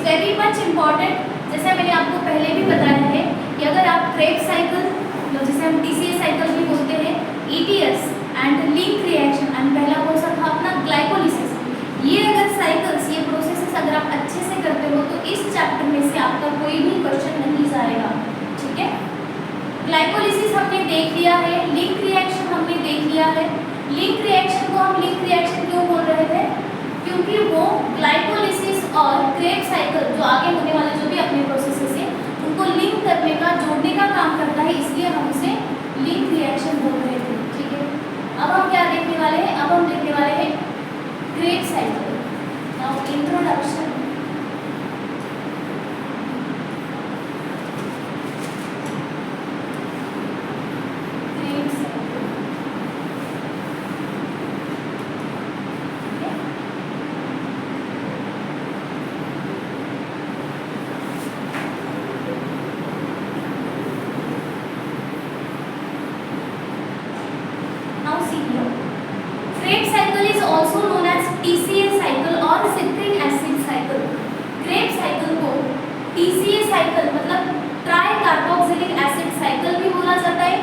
Very much important. जैसे मैंने आपको पहले भी बताया है कि अगर आप क्रेब्स साइकिल, जिसे हम TCA साइकिल भी बोलते हैं, ETS and link reaction and पहला कौन सा था अपना ग्लाइकोलिसिस, ये अगर साइकिल्स, ये प्रोसेसेस अगर आप अच्छे से करते हो तो इस चैप्टर में से आपका कोई भी क्वेश्चन नहीं जाएगा। ठीक है, ग्लाइकोलिसिस हमने देख लिया है, लिंक रिएक्शन हमने देख लिया है। लिंक रिएक्शन को हम लिंक रिएक्शन क्यों बोल रहे थे? क्योंकि वो ग्लाइकोलिसिस और क्रेब्स साइकिल जो आगे होने वाले जो भी अपने प्रोसेसेस है उनको लिंक करने का, जोड़ने का काम करता है, इसलिए हम उसे लिंक रिएक्शन बोल रहे थे। ठीक है, अब हम क्या देखने वाले हैं? अब हम देखने वाले हैं Krebs cycle. Now introduction. Krebs cycle is also known as TCA cycle और citric acid cycle। Krebs cycle को TCA cycle मतलब ट्राई कार्बोक्सिलिक एसिड साइकिल भी बोला जाता है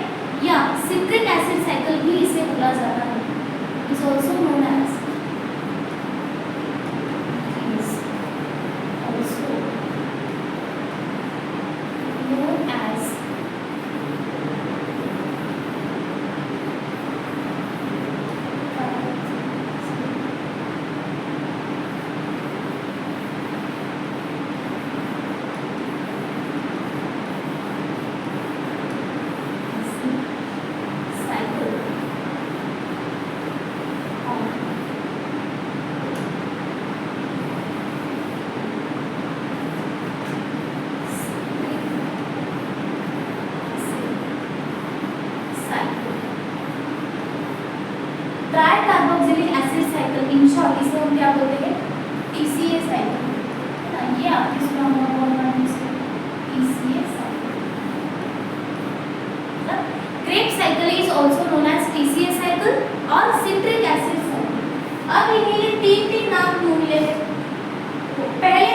या सिट्रिक एसिड साइकिल भी इसे बोला जाता है। इज ऑल्सो नोन एज इसे हम क्या बोलते हैं? TCA साइकिल है ना, ये आपने सुना होगा बहुत बार TCA cycle. Krebs cycle is also known as TCA cycle और सिट्रिक एसिड साइकिल। अब इन्हें ये तीन नाम क्यों मिले हैं? पहली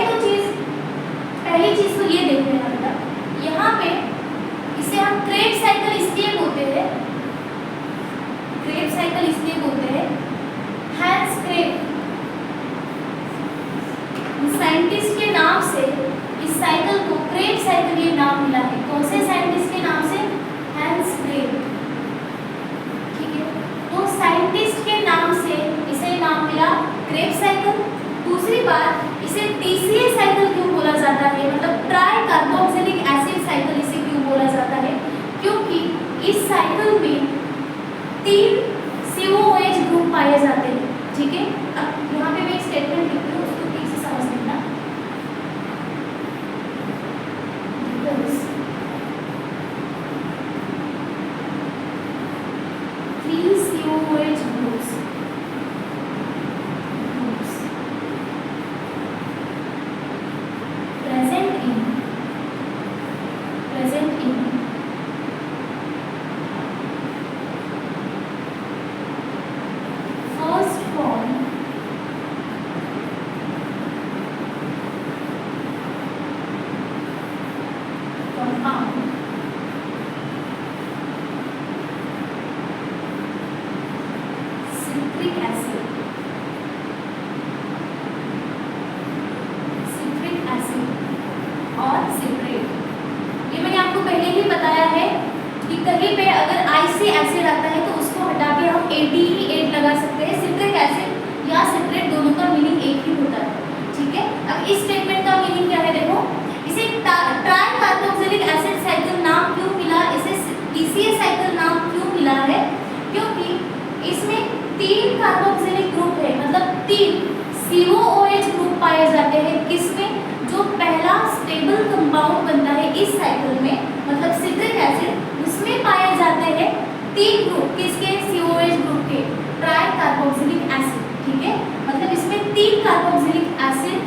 चीज तो ये देखते हैं बेटा, यहाँ पे इसे हम क्रेब्स साइकिल इसलिए बोलते हैं, क्रेब्स साइकिल इसलिए बोलते हैं, हैंस क्रेब साइंटिस्ट के नाम से इस साइकिल को क्रेब्स साइकिल ये नाम मिला है। कौन से साइंटिस्ट के नाम से? Hans Kreb. ठीक है, तो साइंटिस्ट के नाम से इसे नाम मिला क्रेब्स साइकिल। दूसरी बात, इसे TCA साइकिल क्यों बोला जाता है, मतलब ट्राई कार्बोक्सिलिक एसिड साइकिल इसे क्यों बोला जाता है? क्योंकि इस साइकिल में 3 COOH ग्रुप पाए जाते हैं। ठीक है, अब यहाँ पे मैं एक स्टेटमेंट लिखती हूँ, उसको ठीक से समझ लेना। COOH groups present in first form compound citric acid और सिट्रेट। ये मैंने आपको पहले ही बताया है कि कहीं पे अगर IC एसिड आता है तो उसको हटा के हम ADE8 लगा सकते हैं। सिट्रिक एसिड या सिट्रेट दोनों का मीनिंग एक ही होता है। ठीक है, अब इस स्टेटमेंट का मीनिंग क्या है? देखो, इसे ट्राई कार्बोक्सिलिक एसिड साइकिल नाम क्यों मिला, इसे TCA साइकिल नाम क्यों मिला है? क्योंकि इसमें 3 कार्बोक्सिलिक ग्रुप है, मतलब 3 COOH ग्रुप पाए जाते हैं। किसमें? जो पहला स्टेबल कंपाउंड बनता है इस साइकिल में, मतलब सिट्रिक एसिड, उसमें पाए जाते हैं 3 ग्रुप। किसके? COOH ग्रुप के, ट्राई कार्बोक्सिलिक एसिड। ठीक है, मतलब इसमें 3 कार्बोक्सिलिक एसिड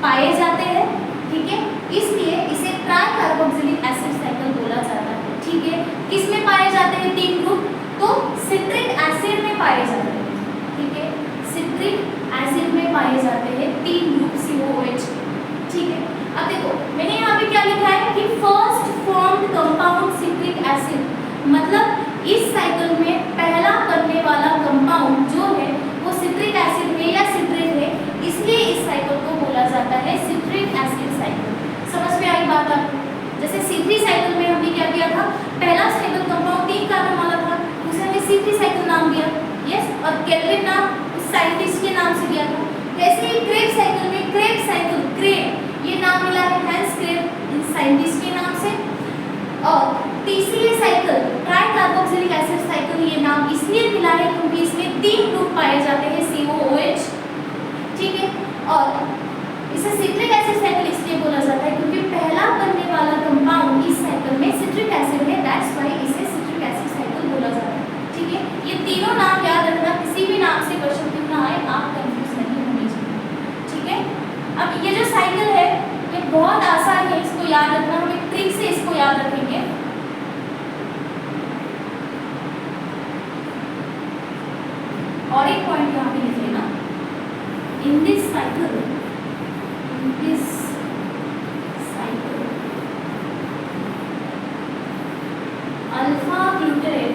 पाए जाते हैं। ठीक है, इसलिए इसे ट्राई कार्बोक्सिलिक एसिड साइकिल बोला जाता है। ठीक है, किसमें पाए जाते हैं 3 ग्रुप? तो सिट्रिक एसिड में पाए जाते हैं। ठीक है, सिट्रिक एसिड में पाए जाते हैं 3 ग्रुप COOH। ठीक है, अब देखो मैंने यहाँ पे क्या लिखा है कि first formed compound citric acid, मतलब इस साइकिल में पहला बनने वाला कंपाउंड जो है वो सिट्रिक एसिड है या सिट्रेट है, इसलिए इस साइकिल को बोला जाता है सिट्रिक एसिड साइकिल। समझ में आई बात आपको? जैसे C3 साइकिल में हमने क्या किया था, पहला साइकिल कंपाउंड 3 कार्बन वाला था, उसे हमने C3 साइकिल नाम दिया, यस, और केल्विन नाम उस साइंटिस्ट के नाम से दिया था। वैसे ही क्रेब साइकिल में क्रेब साइकिल, क्रेब ये नाम मिला है हैंस क्रेब इस साइंटिस्ट के नाम से। और TCA cycle, try carboxylic acid cycle, ये नाम इसलिए मिला है क्योंकि इसमें 3 ग्रुप पाए जाते हैं COOH, ठीक है। और इसे सिट्रिक एसिड साइकिल इसलिए बोला जाता है क्योंकि पहला बनने वाला कंपाउंड इस साइकिल में सिट्रिक एसिड है, दैट्स व्हाई इसे सिट्रिक एसिड साइकिल बोला जाता है, ठीक है। ये तीनों नाम याद रखना, किसी भी नाम से क्वेश्चन क्यों ना आए आप कंफ्यूज नहीं होने चाहिए, ठीक है। अब ये जो साइकिल है ये बहुत आसान है, इसको याद रखना, हम एक ट्रिक से इसको याद रखेंगे। और एक पॉइंट यहाँ पे लिख लेना, in this cycle alpha glutarate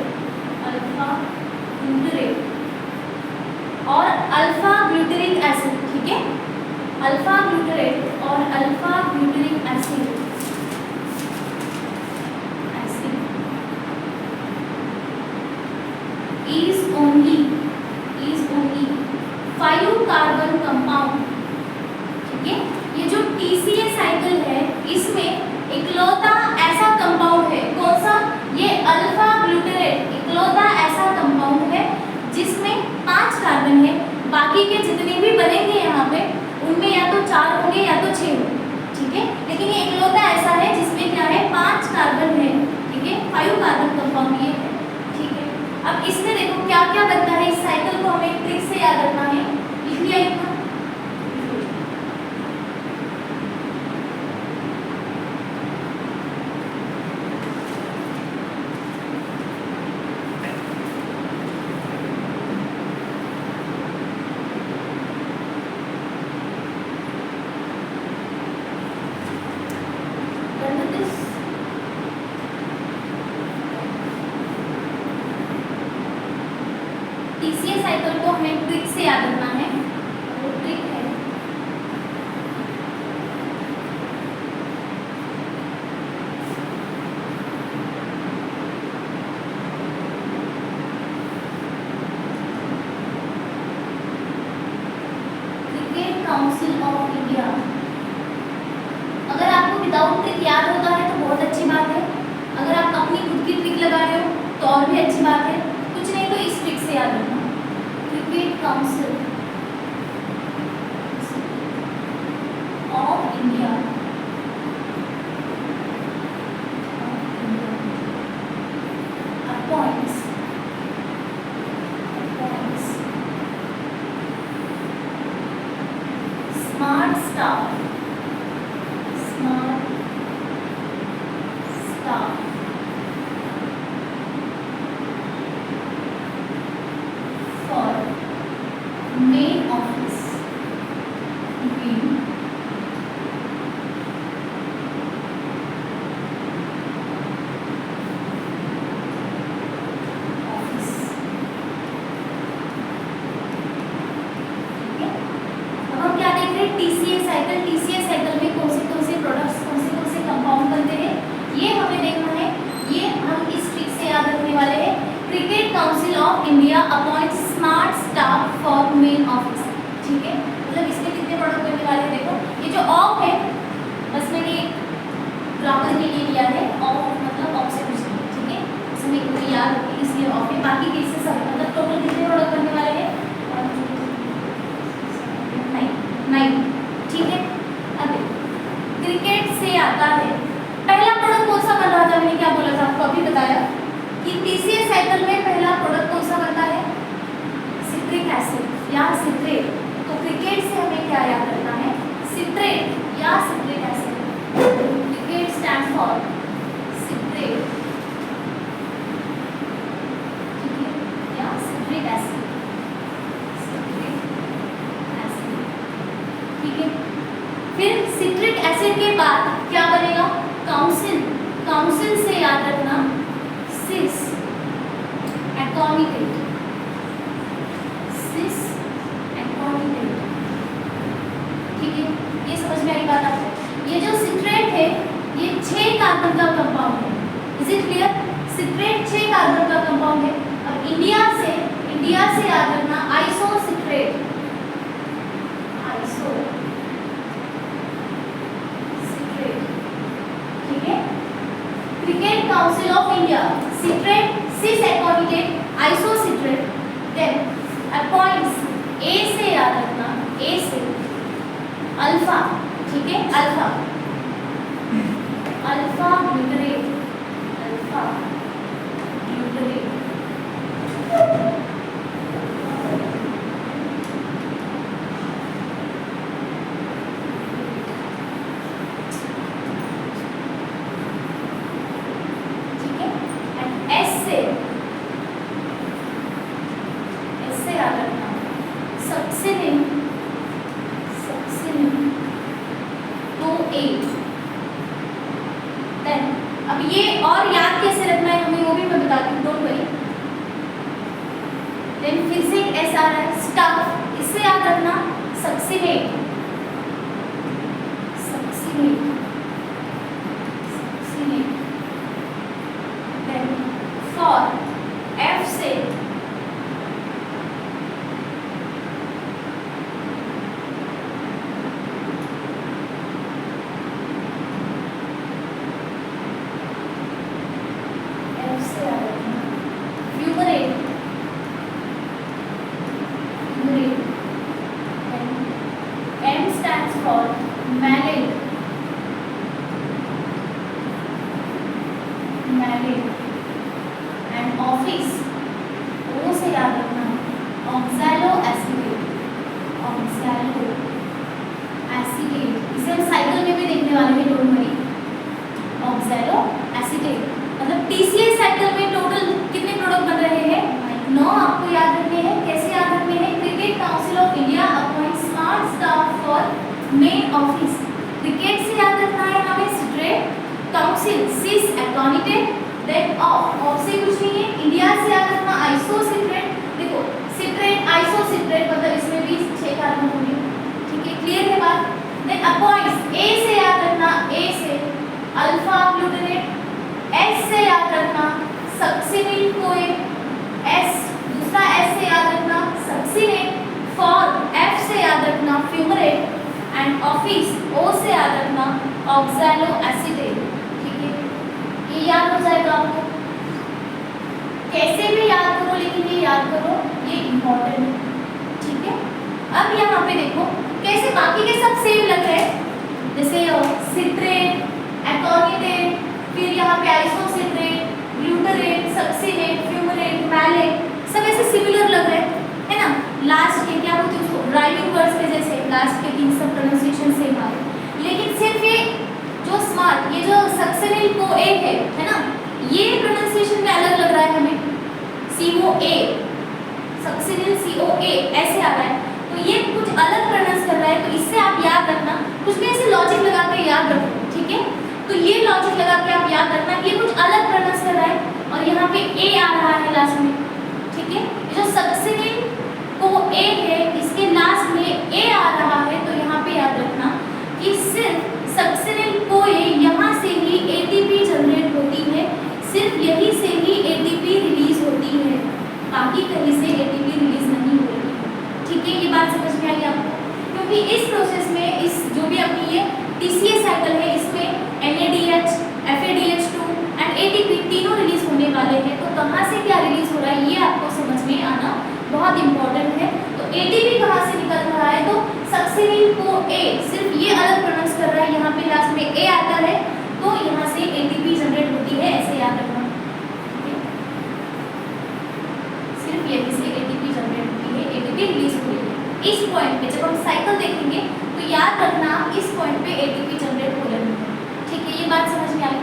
और अल्फा ग्लूटेरिक एसिड, ठीक है, अल्फा ग्लूटरेट और alpha glutaric acid is only 5 carbon compound, ठीक है। ये जो TCA साइकिल है इसमें इकलौता ऐसा कंपाउंड है, कौन सा, ये अल्फा ग्लूटेरेट इकलौता ऐसा कंपाउंड है जिसमें 5 कार्बन है, बाकी के जितने भी बनेंगे यहाँ पे उनमें या तो 4 होंगे या तो 6 होंगे, ठीक है, लेकिन ये इकलौता ऐसा है जिसमें क्या है 5 कार्बन है, ठीक है, 5 कार्बन कंपाउंड ये है, ठीक है। अब इसमें देखो क्या क्या बनता है, इस साइकिल को हमें ट्रिक से याद रखना है, लिख लिया इतना। TCA साइकिल को हमें ट्रिक से याद रखना है, वो ट्रिक है क्रिकेट काउंसिल ऑफ इंडिया। अगर आपको विदाउट ट्रिक याद होता है तो बहुत अच्छी बात है, अगर आप अपनी खुद की ट्रिक लगा रहे हो तो और भी अच्छी बात है, कुछ नहीं तो इस ट्रिक से याद रखना, cricket council of India appoints smart staff main office TCA cycle में कौन से प्रोडक्ट्स कौन से कंपाउंड बनते हैं ये हमें देखना है, ये हम इस ट्रिक से याद रखने वाले हैं। Cricket council of India appoint smart staff for main office, ठीक है, मतलब इसमें कितने प्रोडक्ट बनने वाले हैं, देखो ये जो ऑफ है बस मैंने ग्रामर के लिए लिया है, ऑफ मतलब ऑफ से कुछ नहीं, ठीक है, इसमें मुझे याद रखें इसलिए ऑफ है, बाकी कैसे सब मतलब टोटल कितने प्रोडक्ट बनने वाले हैं 9, ठीक है। अब क्रिकेट से आता है, पहला प्रोडक्ट कौन सा बन रहा था, मैंने क्या बोला था आपको अभी बताया कि TCA साइकिल में पहला प्रोडक्ट कौन सा बनता है, सिट्रिक एसिड या सिट्रेट, तो क्रिकेट से हमें क्या याद रखना है, सिट्रेट या citric acid, cricket stand for citrate, ठीक है, या सिट्रिक एसिड, ठीक है। फिर सिट्रिक काउंसिल से याद रखना सिस एटॉमिकेट, सिस एटॉमिकेट। ठीक है, ये समझ में आई बात आपको? ये जो सिट्रेट है ये 6 कार्बन का कंपाउंड है। Is it clear? Citrate 6 carbon का कंपाउंड है। अब इंडिया से याद रखना आइसोसिट्रेट, आइसोसिट्रेट। ठीक है, cricket council of India, citrate, cis aconitate, isocitrate. Then appoints, A से याद रखना, ए से अल्फा। ठीक है, alpha, alpha glutarate, alpha glutarate. ठीक है, एंड एस से याद रखना सक्सिनिन, सक्सिनिन 2A। देन अब ये और याद कैसे रखना है हमें वो भी मैं बताती हूँ, डोंट वरी। देन फिर से एक एस आ रहा है स्टफ, इससे याद रखना succinate, succinate, succinate. Then for, F से fumarate, fumarate. M stands for malate, malate। And office, O से याद रखना ऑक्सैलो एसिडेट, ऑक्सैलो एसिडेट। इसे हम साइकिल में भी देखने वाले हैं, डोंट वरी। ऑक्सैलो एसिडेट मतलब TCA साइकिल में टोटल कितने प्रोडक्ट बन रहे हैं? 9 आपको याद रखने हैं। कैसे याद रखने हैं? Cricket council of India appoint smart staff for main office. Cricket से याद रखना है हमें citrate, council cis aconitate. Then of से कुछ नहीं है। इंडिया से याद रखना आइसोसिट्रेट। देखो सिट्रेट आइसोसिट्रेट मतलब इसमें भी 6 कार्बन होंगे। ठीक है, क्लियर है बात? देन अपॉइंट्स, ए से याद रखना, ए से अल्फा ग्लूटरेट। एस से याद रखना सक्सिनिल कोए, एस दूसरा एस से याद रखना सक्सिनेट। फॉर, एफ से याद रखना फ्यूमरेट। एंड ऑफिस, ओ से याद रखना ऑक्सैलो एसिडेट। ठीक है, ये याद हो जाएगा आपको। कैसे भी याद करो लेकिन ये याद करो, ये इम्पोर्टेंट है। ठीक है, अब यहाँ पे देखो कैसे बाकी के सब सेम लग रहे हैं, जैसे सिट्रेट, एटॉमिकेट, फिर यहाँ पे isocitrate, glutarate, succinate, fumarate, malate, सब ऐसे सिमिलर लग रहे हैं ना। लास्ट के क्या बोलते हैं उसको, राइमिंग वर्ड्स के जैसे लास्ट के 3 सब प्रोनाउंसिएशन सेम आ रहे। लेकिन सिर्फ ये जो स्मार्ट, ये जो सक्सिनिल को ए है ना, ये प्रोनाउंसिएशन में अलग लग रहा है हमें। COA, सक्सिनिल COA ऐसे आ रहा है, तो ये कुछ अलग प्रोनाउंस कर रहा है। तो इससे आप याद रखना, कुछ भी ऐसे लॉजिक लगा के याद रखो। ठीक है, तो ये लॉजिक लगा के आप याद रखना कि ये कुछ अलग प्रोनाउंस कर रहा है और यहाँ पे ए आ रहा है लास्ट में। ठीक है, ये जो सक्सिनिल को ए है इसके लास्ट में ए आ रहा है, तो यहाँ पे याद रखना कि सिर्फ सक्सिनिल को ए यहाँ से ही ATP जनरेट होती है, सिर्फ यही से ही ATP रिलीज होती है, बाकी कहीं से ATP रिलीज नहीं होती। ठीक है, ये बात समझ में आई आपको? क्योंकि इस प्रोसेस में इस जो भी अपनी ये TCA साइकिल है इसमें NADH, FADH2 एंड ATP तीनों रिलीज होने वाले हैं। तो कहाँ से क्या रिलीज हो रहा है ये आपको समझ में आना बहुत इंपॉर्टेंट है। तो ATP कहाँ से निकल रहा है? तो सक्सिनिल को A, सिर्फ ये अलग प्रोनाउंस कर रहा है, यहाँ पे लास्ट में A आता है, तो यहाँ से ATP जनरेट होती है, ऐसे याद रखना। सिर्फ यही से ATP जनरेट होती है, ATP रिलीज होती है। इस पॉइंट पे जब हम साइकिल देखेंगे तो याद रखना इस पॉइंट पे ATP जनरेट हो रही है। ठीक है, ये बात समझ में आई।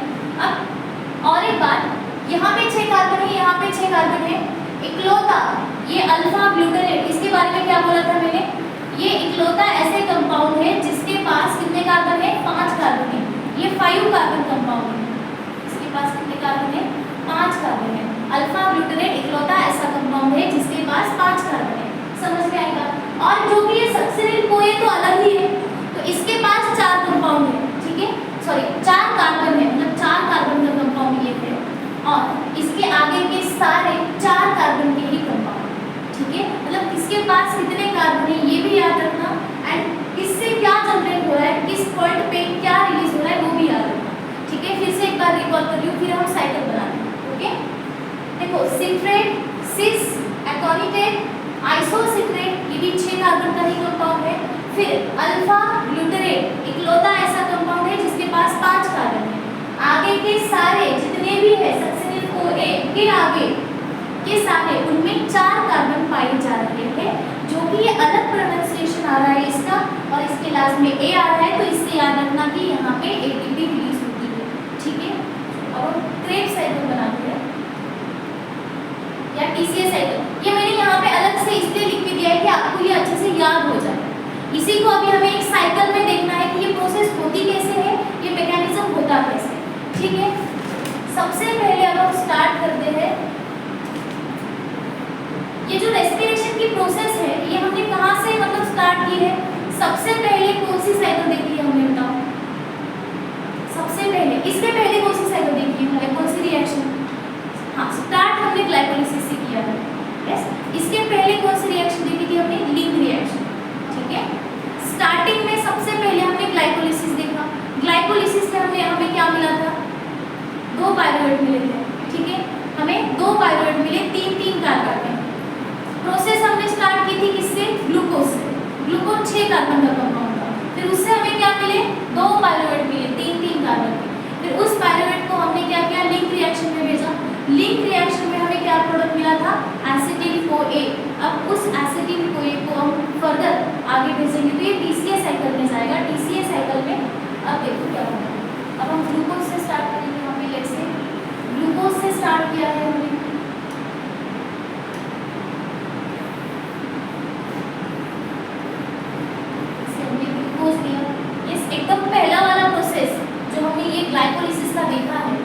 अब और एक बात, यहाँ पे 6 कार्बन है, यहाँ पे 6 कार्बन है। इकलौता ये अल्फा ग्लूटरेट, इसके बारे में क्या बोला था मैंने? ये इकलौता ऐसे कंपाउंड है जिसके पास कितने कार्बन है? 5 कार्बन है। ये 5 कार्बन कंपाउंड है। इसके पास कितने कार्बन है? 5 कार्बन है। अल्फा ग्लूटरेट इकलौता ऐसा कंपाउंड है जिसके पास 5 कार्बन है। समझ में आएगा? और जो कि ये सक्सिनिल कोए तो अलग ही है, तो इसके पास 4 कंपाउंड है, ठीक है, सॉरी 4 कार्बन है, मतलब 4 कार्बन का कंपाउंड ये है, और इसके आगे के सारे 4 कार्बन के ही कंपाउंड, ठीक है, मतलब किसके पास कितने कार्बन है ये भी याद रखना, एंड किससे क्या जनरेट हो रहा है, किस पॉइंट पे क्या रिलीज हो रहा है वो भी याद रखना, ठीक है। फिर से एक बार रिकॉल कर लूं, फिर हम साइकिल बनाते हैं, ओके। देखो सिट्रेट, सिस, एकोनिटेट, आइसोसिट्रेट, ये भी 6 कार्बन का ही कंपाउंड है। फिर अल्फा ग्लूटरेट इकलौता ऐसा कंपाउंड है जिसके पास 5 कार्बन है। आगे के सारे जितने भी है सक्सिनिल कोए के आगे के सारे उनमें 4 कार्बन पाए जा रहे हैं, जो कि ये अलग प्रोनाउंसिएशन आ रहा है इसका, और इसके लास्ट में ए आ रहा है, तो इससे याद रखना कि यहाँ पे एटीपी रिलीज होती है, ठीक है। अब हम क्रेब्स साइकिल बनाते हैं या टीसीएस साइकिल। ये मैंने यहाँ पे अलग से इसलिए लिख के दिया है कि आपको ये अच्छे से याद हो जाए। इसी को अभी हमें एक साइकिल में देखना है कि ये प्रोसेस होती कैसे है, ये मैकेनिज्म होता कैसे, ठीक है। सबसे पहले अब हम स्टार्ट करते हैं, ये जो रेस्पिरेशन की प्रोसेस है ये हमने कहाँ से मतलब स्टार्ट की है? सबसे पहले कौन सी साइकिल देखी है हमने, बताओ? सबसे पहले, इसके पहले कौन सी साइकिल देखी है हमने, कौन सी रिएक्शन? हाँ, स्टार्ट हमने ग्लाइकोलिसिस से किया है, यस। इसके पहले कौन सी रिएक्शन देखी थी हमने? लिंक रिएक्शन, ठीक है। स्टार्टिंग में सबसे पहले हमने ग्लाइकोलिसिस देखा। ग्लाइकोलिसिस में हमें क्या मिला था? 2 पायरुवेट मिले थे, ठीक है। हमें 2 पायरुवेट मिले 3-3 कार्बन में। प्रोसेस हमने स्टार्ट की थी किससे? ग्लूकोज से। ग्लूकोज 6 कार्बन का कंपाउंड था। फिर उससे हमें क्या मिले? 2 पायरुवेट मिले 3-3 कार्बन के। फिर उस पायरुवेट को हमने क्या किया? लिंक रिएक्शन में भेजा। लिंक रिएक्शन में हमें क्या प्रोडक्ट मिला था? एसिटिल कोए। अब उस एसिटिल कोए को हम फर्दर आगे भेजेंगे तो ये टीसीएस साइकिल में जाएगा। टीसीएस साइकिल में अब देखो क्या होगा। अब हम ग्लूकोज से स्टार्ट करेंगे, यहाँ पे लेट्स से ग्लूकोज से स्टार्ट किया है हमने। एकदम पहला वाला प्रोसेस जो हमने ये ग्लाइकोलिसिस का देखा है,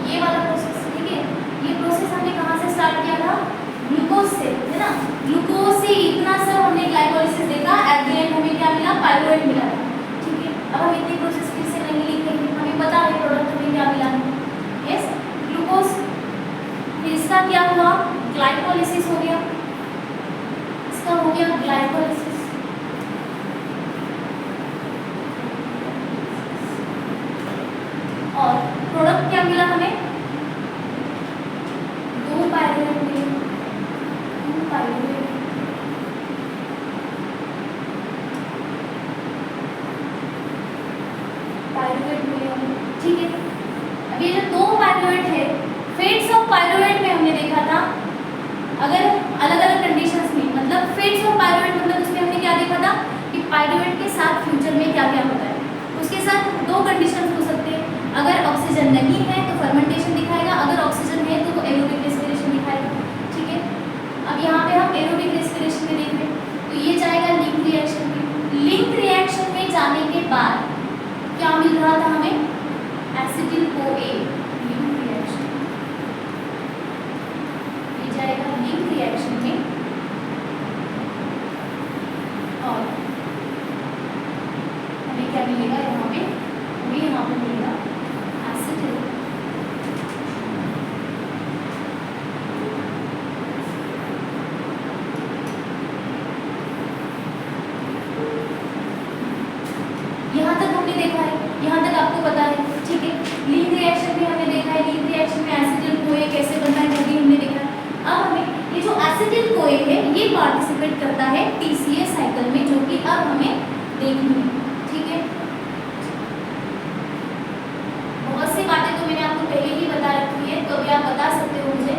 ये वाला प्रोसेस, ठीक है। ये प्रोसेस हमने कहाँ से स्टार्ट किया था? ग्लूकोज से, है ना। ग्लूकोज से इतना सब हमने ग्लाइकोलिसिस देखा, एट द एंड हमें क्या मिला? पायरुवेट मिला, ठीक है। अब हम इतनी प्रोसेस फिर से नहीं लिखेंगे, हमें पता है प्रोडक्ट हमें क्या मिला है, यस, ग्लूकोज। फिर इसका क्या हुआ? ग्लाइकोलिसिस हो गया, इसका हो गया ग्लाइकोलिसिस। और प्रोडक्ट क्या मिला हमें? 2 पायरुवेट मिले, 2 पायरुवेट, पायरुवेट मिले हमें, ठीक है। अब ये जो 2 पायरुवेट है, फेट्स ऑफ पायरुवेट में हमने देखा था, अगर अलग अलग कंडीशंस में, मतलब फेट्स ऑफ पायरुवेट मतलब उसमें हमने क्या देखा था कि पायरुवेट के साथ फ्यूचर में क्या क्या होता है। उसके साथ 2 कंडीशंस हो सकते हैं, अगर ऑक्सीजन नहीं है तो फर्मेंटेशन दिखाएगा, अगर ऑक्सीजन है तो वो एरोबिक रेस्पिरेशन दिखाएगा, ठीक है। अब यहाँ पे हम एरोबिक रेस्पिरेशन में देख रहे हैं, तो ये जाएगा लिंक रिएक्शन में। लिंक रिएक्शन में जाने के बाद क्या मिल रहा था हमें? एसिटिल कोए, लिंक रिएक्शन, ये जाएगा लिंक रिएक्शन में। और हमें क्या मिलेगा यहाँ पे? हमें यहाँ पे मिलेगा एसिटिल, यहाँ तक हमने देखा है, यहाँ तक आपको पता है, ठीक है। लिंक रिएक्शन में हमने देखा है, लिंक रिएक्शन में एसिटिल कोए कैसे बनता है वो भी हमने देखा है। अब हमें ये जो एसिटिल कोए है ये पार्टिसिपेट करता है टीसीएस साइकिल में, जो कि अब हमें देखनी है, ठीक है। बहुत सी बातें तो मैंने आपको पहले ही बता रखी है, तो अभी आप बता सकते हो मुझे।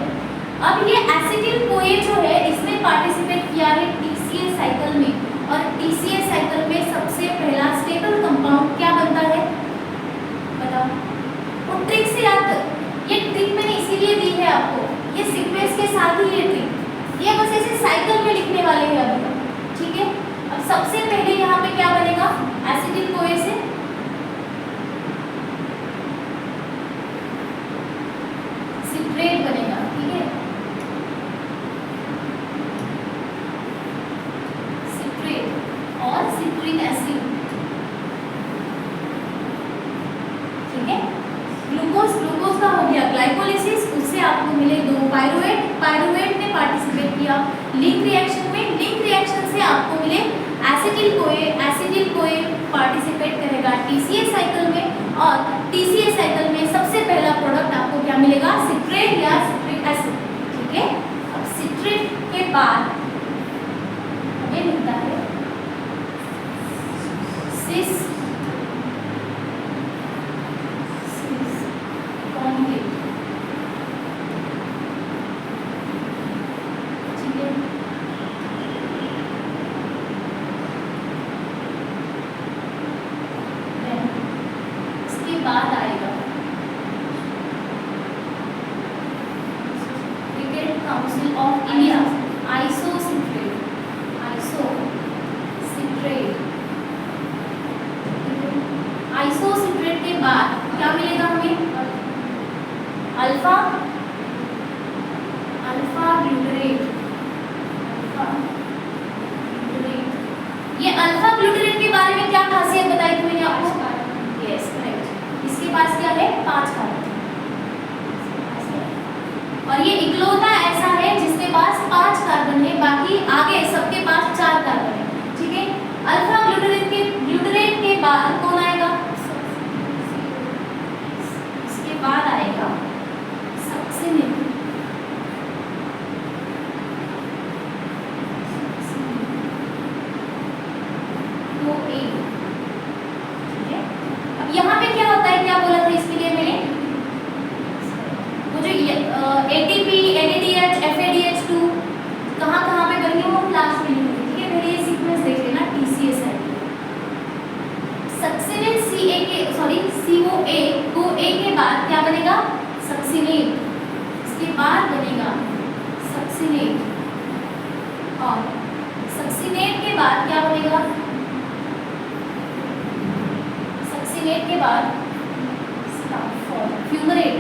अब ये एसिटिल कोए जो है इसने पार्टिसिपेट किया है टीसीएस साइकिल में, और टीसीएस साइकिल में सबसे पहला स्टेबल कंपाउंड क्या बनता है? बताओ। वो ट्रिक से याद, ये ट्रिक मैंने इसीलिए दी है आपको, ये बस ऐसे साइकिल में लिखने वाले हैं अभी तक, ठीक है। अब सबसे पहले यहाँ पे क्या बनेगा, एसिटिल कोए से सिट्रेट बनेगा, ठीक है, सिट्रेट और सिट्रिक एसिड, ठीक है। ग्लूकोज का हो गया ग्लाइकोलिसिस, उससे आपको मिले दो पायरुवेट ने पार्टिसिपेट किया लिंक रिएक्शन में, लिंक रिएक्शन से आपको मिले एसिटिल कोए पार्टिसिपेट करेगा TCA साइकिल में, और TCA साइकिल में सबसे पहला प्रोडक्ट आपको क्या मिलेगा, सिट्रेट या सिट्रिक एसिड, ठीक है। अब सिट्रेट के बाद हमें मिलता है सिस कॉम्प्लेक्स, ठीक है। इसके बाद आएगा cricket council of India isocitrate, isocitrate के बाद क्या मिलेगा हमें, अल्फा ग्लूटरेट, ये अल्फा ग्लूटरेट के बारे में क्या खासियत बताई थी मैंने आपको, यस करेक्ट, इसके पास क्या है 5 कार्बन, और ये इकलौता ऐसा है जिसके पास 5 कार्बन है, बाकी आगे सबके पास 4 कार्बन है, ठीक है। अल्फा ग्लूटरेट के बाद कौन आएगा, इसके बाद आएगा सक्सिनिन, तो ए, ठीक है। अब यहाँ पे क्या होता है, क्या बोला था इसके लिए मैंने, वो जो ATP NADH FADH2 कहाँ पे बनेंगे वो हम लास्ट में लिखेंगे, ठीक है। पहले ये सीक्वेंस देख लेना, TCA साइकिल, सक्सिनिन COA को A के बाद क्या बनेगा, सक्सिनेट, इसके बाद बनेगा सक्सिनेट, और सक्सिनेट के बाद क्या बनेगा, सक्सिनेट के बाद फ्यूमरेट,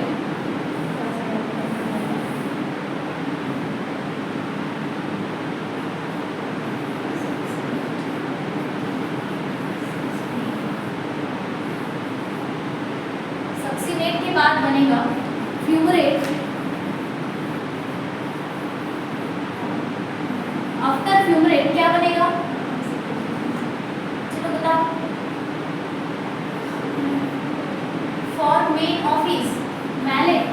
सक्सिनेट के बाद बनेगा फ्यूमरेट, आफ्टर फ्यूमरेट क्या बनेगा, चलो बताओ, for main office malate,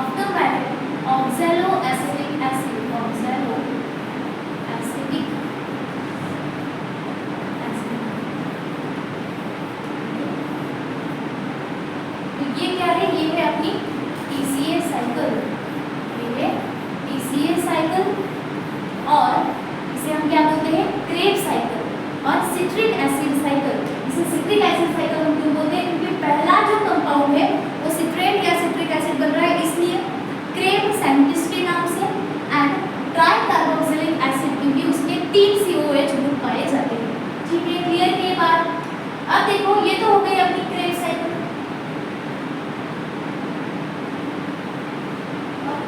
after malate oxaloacetic acid, ये क्या है, ये है अपनी TCA साइकिल, ये है TCA साइकिल, और इसे हम क्या बोलते हैं, क्रेब साइकिल, और सिट्रिक एसिड साइकिल। इसे सिट्रिक एसिड साइकिल हम क्यों बोलते हैं, क्योंकि पहला जो कंपाउंड है वो सिट्रेट या सिट्रिक एसिड बन रहा है, इसलिए क्रेब साइंटिस्ट के नाम से, एंड ट्राई कार्बोक्सिलिक एसिड क्योंकि उसके 3 COH ग्रुप पाए जाते हैं, ठीक है। क्लियर के बाद अब देखो, ये तो हो गई अपनी क्रेब साइकिल।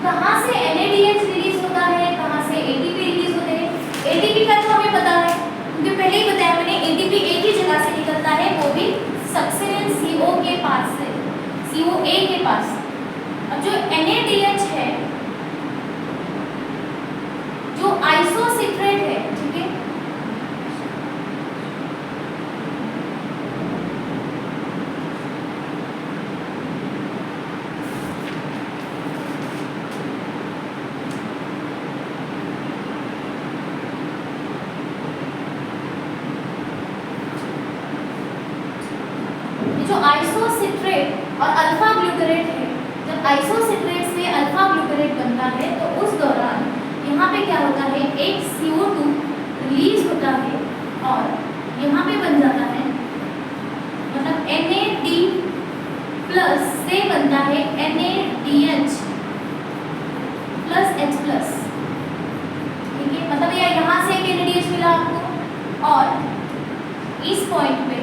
कहाँ से NADH रिलीज होता है, कहाँ से ATP रिलीज होते हैं, ATP का तो हमें पता है क्योंकि पहले ही बताया मैंने, ATP एक ही जगह से निकलता है, वो भी सक्सिनिन CO के पास से, COA के पास। अब जो NADH है, जो आइसोसिट्रेट है, ठीक है, जो आइसोसिट्रेट और अल्फा ग्लूटरेट है, जब आइसोसिट्रेट से अल्फा ग्लूटरेट बनता है तो उस दौरान यहाँ पे क्या होता है, एक CO2 रिलीज होता है और यहाँ पे बन जाता है, मतलब NAD+ से बनता है NADH, मिला आपको, और इस पॉइंट पे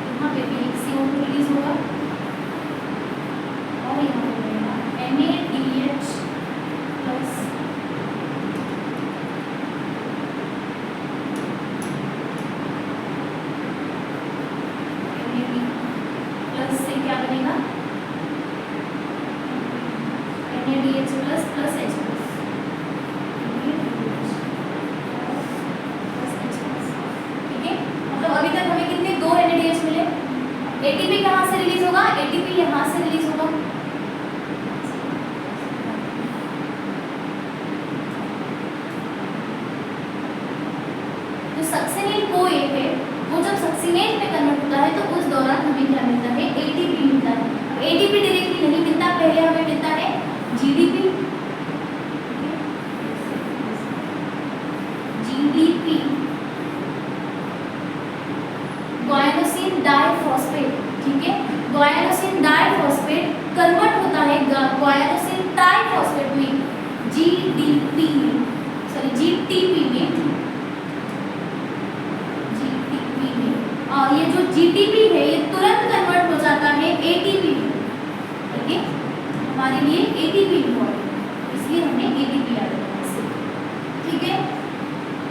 यहाँ पे भी एक CO2 रिलीज होगा, और यहाँ पे बनेगा NaDH प्लस प्लस से क्या बनेगा, NaDH plus plus H plus, ठीक है। मतलब अभी तक हमें कितने, 2 NaDH मिले। ATP कहाँ से रिलीज होगा, ATP यहाँ से रिलीज होगा, जो सक्सिनिल CoA है वो जब सक्सिनेट में कन्वर्ट होता है तो उस दौरान हमें क्या मिलता है, ATP मिलता है। ATP डायरेक्टली नहीं मिलता, पहले हमें मिलता है GDP, ग्वायनोसिन डाइफॉस्फेट, ठीक है। ग्वायनोसिन डाइफॉस्फेट कन्वर्ट होता है ग्वायनोसिन ट्राइफॉस्फेट में, GDP में, सॉरी GTP में, और ये जो GTP है ये तुरंत कन्वर्ट हो जाता है ATP में, ठीक है। हमारे लिए ATP इम्पोर्टेंट है, इसलिए हमने ATP याद रखना है, ठीक है।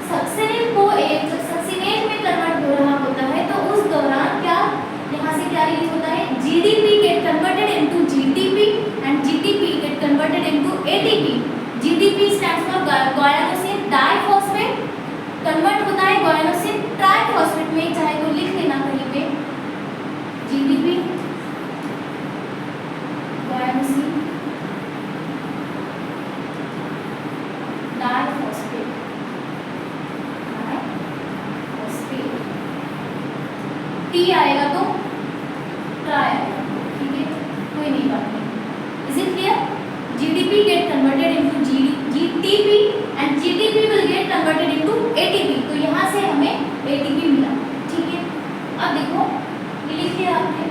सक्सिनिल CoA जब सक्सिनेट में कन्वर्ट हो रहा होता है तो उस दौरान क्या, यहाँ से क्या रिलीज होता है, GDP get converted into GTP and GTP get converted into ATP। GDP stands for guanosine diphosphate, convert होता है guanosine ट्राइफॉस्फेट में, चाहे तो लिख लेना कहीं पे, GDP guanosine डाइफॉस्फेट, T आएगा तो ट्राई आएगा, ठीक है, कोई नहीं बात नहीं। Is it clear? GDP get converted into GTP and GTP will get converted into ATP, तो यहाँ से हमें ATP मिला, ठीक है। अब देखो ये लिख लिया आपने,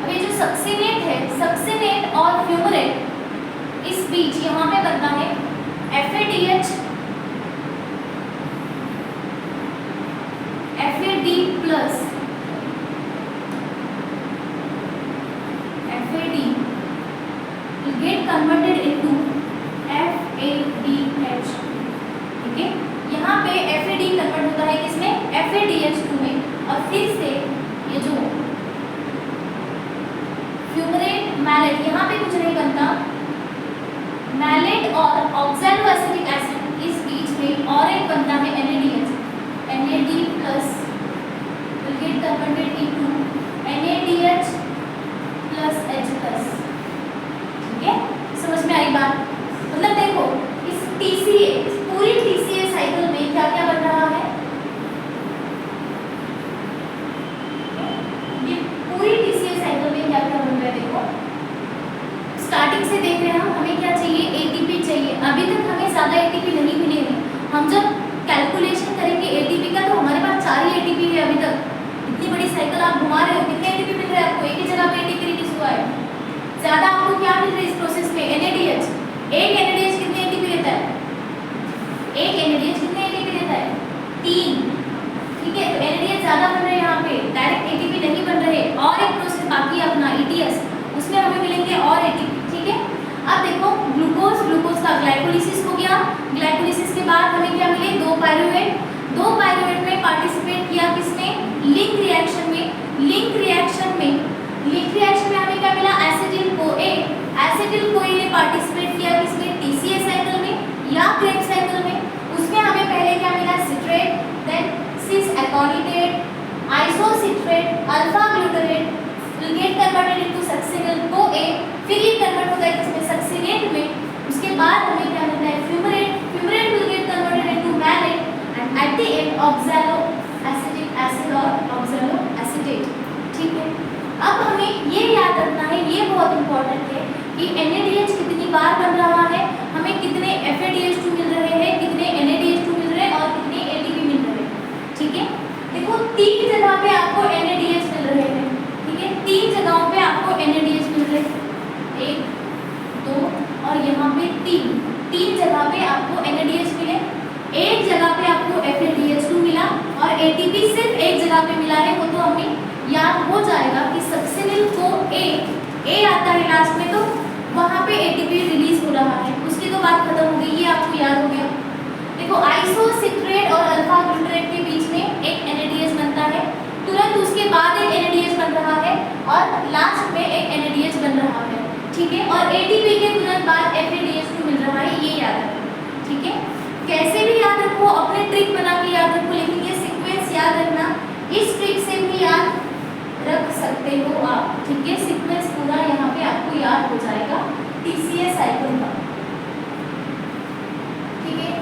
अभी जो सक्सिनेट है, सक्सिनेट और फ्यूमरेट इस बीच यहाँ पे बनता है FADH, FAD plus FAD will get converted into FADH, ठीक है। यहाँ पे FAD कन्वर्ट होता है किसमें, FADH2 में, और फिर से ये जो फ्यूमरेट मैलेट, यहाँ पे कुछ नहीं बनता, मैलेट और ऑक्सैलोएसिटिक एसिड इस बीच में और एक बनता है NaDH, NAD plus will get converted into NADH plus H plus, ठीक है। समझ में आई बात? मतलब देखो इस TCA, पूरी TCA साइकिल में क्या क्या बन रहा है, ये पूरी TCA साइकिल में क्या क्या बन रहा है, देखो स्टार्टिंग से देख रहे हैं हम, हमें क्या चाहिए, ATP चाहिए। अभी तक हमें ज़्यादा ATP नहीं मिले हैं, हम जब कैलकुलेशन करेंगे ATP का तो हमारे पास 4 ही ATP है अभी तक। इतनी बड़ी साइकिल आप घुमा रहे हो, कितने ATP मिल रहे हैं आपको, एक ही जगह पे ATP रिलीज हुआ है। ज़्यादा आपको क्या मिल रहा है इस प्रोसेस में, NADH। एक NADH कितने ATP देता है, एक NADH कितने ATP देता है, 3, ठीक है। तो NADH ज़्यादा बन रहे हैं यहाँ पे, डायरेक्ट ATP नहीं बन रहे, और एक प्रोसेस बाकी है अपना ETS, उसमें हमें मिलेंगे और ATP, ठीक है। अब देखो ग्लूकोज, ग्लूकोज का ग्लाइकोलिसिस हो गया, ग्लाइकोलिसिस के बाद हमें क्या मिले, 2 पायरुवेट, 2 पायरुवेट में पार्टिसिपेट किया किसने, लिंक रिएक्शन में, लिंक रिएक्शन में हमें क्या मिला, एसिटिल CoA, एसिटिल CoA ने पार्टिसिपेट किया किसमें, TCA साइकिल में या क्रेब साइकिल में, उसमें हमें पहले क्या मिला, citrate, then cis aconitate, isocitrate, alpha glutarate will get converted into succinyl CoA, फिर ये कन्वर्ट होता है किसमें, सक्सिनेट में, उसके बाद हमें क्या मिलता है, fumarate, fumarate will get converted into malate, and at the end oxaloacetic acid और oxaloacetate, ठीक है। अब हमें ये याद रखना है, ये बहुत इंपॉर्टेंट है कि NADH कितनी बार बन रहा है, हमें कितने FADH2 मिल रहे हैं, कितने NADH2 मिल रहे हैं और कितने ATP मिल रहे हैं। ठीक है, देखो 3 जगह पे आपको NADH मिल रहे हैं। ठीक है, 3 जगहों पे आपको NADH मिल रहे हैं, 1 2 और यहाँ पे 3 जगह पे आपको NADH मिले। एक जगह पे आपको FADH2 मिला और ATP सिर्फ एक जगह पे मिला है, वो तो हमें याद हो जाएगा कि सक्सेनिल को A आता है लास्ट में, तो वहाँ पे ATP रिलीज हो रहा है, उसकी तो बात खत्म हो गई, ये आपको याद हो गया। देखो आइसोसिट्रेट और अल्फा ग्लूटरेट के बीच में एक NADH बनता है, तुरंत उसके बाद एक NADH बन रहा है और लास्ट में एक NADH बन रहा है। ठीक है, और ATP के तुरंत बाद FADH2 मिल रहा है, ये याद रखो। ठीक है, कैसे भी याद रखो, अपने ट्रिक बना के याद रखो, लेकिन ये सीक्वेंस याद रखना, इस ट्रिक से भी याद रख सकते हो आप। ठीक है, सीक्वेंस पूरा यहाँ पे आपको याद हो जाएगा TCA साइकिल का। ठीक है,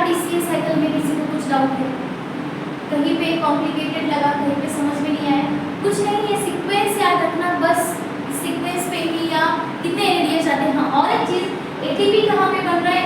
TCA साइकिल में किसी को कुछ डाउट है? कहीं पे कॉम्प्लिकेटेड लगा, कहीं पे समझ में नहीं आया? कुछ नहीं, ये सीक्वेंस याद रखना बस, सीक्वेंस पे ही या कितने NADH आते हैं। हाँ, और एक चीज, ATP कहाँ पे बन रहा है?